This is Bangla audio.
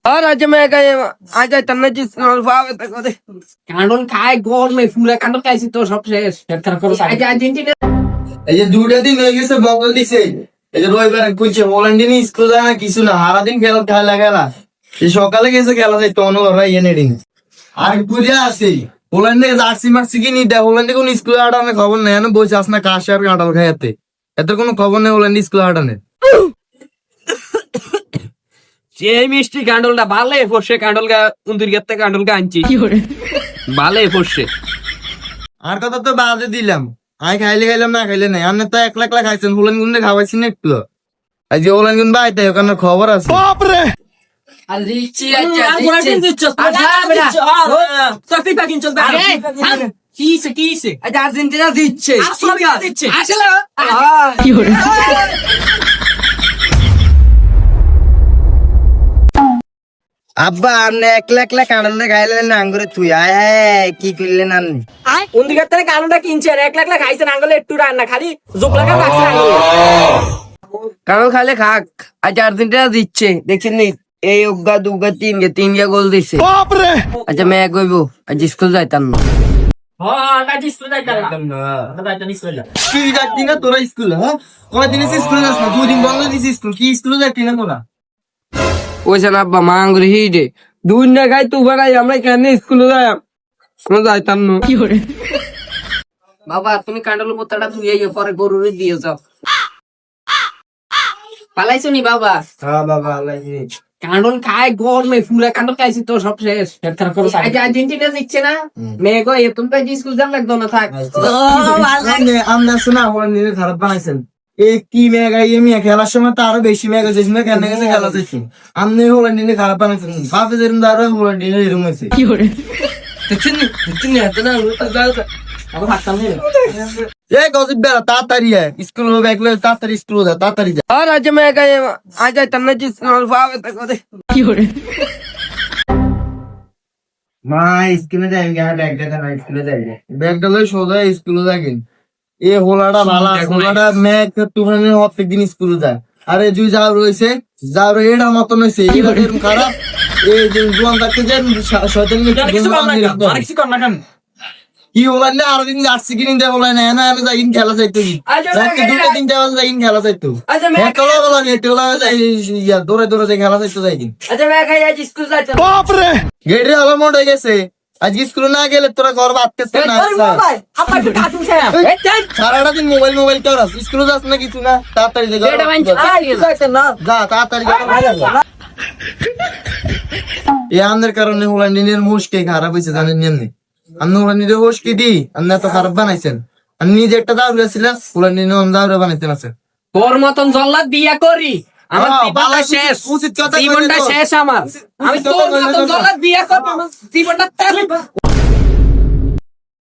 और आज मैं गए आज तन्ने जिस नलफावे तक दे কান্ডন খায় গরমে ফুলে কান্ডন খাইছি তো সব শেষ পেট খারাপ করে আজ আর্জেন্টিনা এই যে দুইটা দিন হয়ে গেছে বগল দিছে এই যে রবিবার কইছে হোল্যান্ডিনি স্কুল যায় না কিছু না সারা দিন খেলা লাগা এই সকালে গেছে খেলা যাই তখন ওরা এনে ডিং আর বুঝে আসি হোল্যান্ডে জার্সি মার্সি কিনি দে হোল্যান্ডে কোন স্কুলে আড়ানে খবর নেই না বসে আসনা কাশি আর কাঁঠাল খাইতে এত কোনো খবর নেই হোল্যান্ড স্কুলে আড়ানে যে মিষ্টি কান্ডলটা ভালে ফসে কান্ডলগা উন্দির গেতে কান্ডলগা আনছি ভালে ফসে আর কথা তো বাদে দিলাম আই খাইলাম না খাইলে নাই আপনি তো একলা একলা খাইছেন হোল্যান্ড গুন্ডে খাওয়াইছি না একটু আজ যে হোল্যান্ড গুন্ড বাইতে ওখানে খবর আছে বাপরে আর দিচ্ছি আচ্ছা দিচ্ছি আচ্ছা বেটা সত্যি পাকিন চল কিসে আজ আর্জেন্টিনা দিচ্ছে দিচ্ছে আসলে কি হলো আব্বা আপনি একলা একলা কাঁড়লে খাইলেন না আঙ্গুরে তুই আয় হায় কি করলেন আপনি উন্দির গেতে কান্ডলটা কিনছে আর একলা একলা খাইছেন আঙ্গুলে একটু রান্না খালি জোকলাকা রাখছে কান্ডল খালে খাক আজ আর্জেন্টিনা দিচ্ছে দেখছেন নি এই উগা দুগা তিন গা গোল দিছে বাপরে আচ্ছা मैं কইবো আজ স্কুল যাইতাম না কি যাচ্ছি না তোরা স্কুল হ্যাঁ কয়দিন স্কুল যাস না দুদিন বন্ধ দিছি স্কুল কি স্কুল যাচ্ছি না তোরা ওইসা না আব্বা মাঙ্গুরি হিডে দুই না খাই তু বাগাই আমরা কেন স্কুলে যাই আমরা যাইতাম না কি করে বাবা তুমি কান্ডল পোতাটা তুই এই পরে গরুরে দিয়ে যাও পালাইছো নি বাবা হ্যাঁ বাবা আল্লাহি কান্ডল খায় গরমে ফুলে কান্ডল খাইছি তো সব শেষ পেট খারাপ করে আজ আর্জেন্টিনা দিচ্ছে না মেয়ে গো এ তুমি তো স্কুল যান লাগতো না থাক আমরা শোনা হোল্যান্ডে খারাপ বানাইছেন কি মেগা মেয়ে খেলার সময় তো আরো বেশি মেগা যাইছি না কেন গেছে খেলা যাইছি আপনি হোল্যান্ডে খারাপ বানাইছেন বাপে যেরকম আরো হোল্যান্ডে এরকম হয়েছে কি করে দেখছেন এত না আবার হাঁটতাম না এই গজব বেড়া তাড়াতাড়ি স্কুল ব্যাগ লয়ে তাড়াতাড়ি স্কুল যা তাড়াতাড়ি যা और आज मैं गए आज तन्ने जिस नलफावे तक दे की हो रे মা স্কুলে যাই গা ব্যাগটা না স্কুলে যাই ব্যাগটা লই সোজা স্কুলে যাগিন এ হোলাটা ভালো হোলাটা ম্যাক তুহানে প্রত্যেকদিন স্কুলে যায় আরে জুই যাও রইছে যাও রে এডা মতন হইছে এরকম খারাপ এই যে জোয়ান থাকতে যে শয়তান কি হলো না আর দিন যাচ্ছি কিনে দে হলো না না আমি যাইন খেলা যাইতো কি রাতে দুটো তিনটা বাজে যাইন খেলা যাইতো হ্যাঁ তোলা বলা নে তোলা ইয়া দৌড়ে দৌড়ে যাই খেলা যাইতো যাইন अच्छा मैं कहीं आज स्कूल जाता বাপ রে গেড়ে হলো মোড় হয়ে গেছে আজ স্কুল না গেলে তোরা ঘর বাঁধতে না apa tu katung saya সারাটা দিন মোবাইল করাস স্কুলে যাস না কিছু না তাড়াতাড়ি যা এটা মানছি যা তাড়াতাড়ি এই আমাদের কারণে হোল্যান্ডের মুশকে খারাপ হয়েছে জানেন এমনি আপনি হোল্যান্ডের হোস কি দি আপনি এত খারাপ বানাইছেন আপনি নিজে একটা দাউরে ছিলেন হোল্যান্ডের দাউরে বানাইতেন আছেন তোর মতন জল্লাদ বিয়া করি আমার জীবনটা শেষ জীবনটা শেষ আমার আমি তোর মতন জল্লাদ বিয়া করব জীবনটা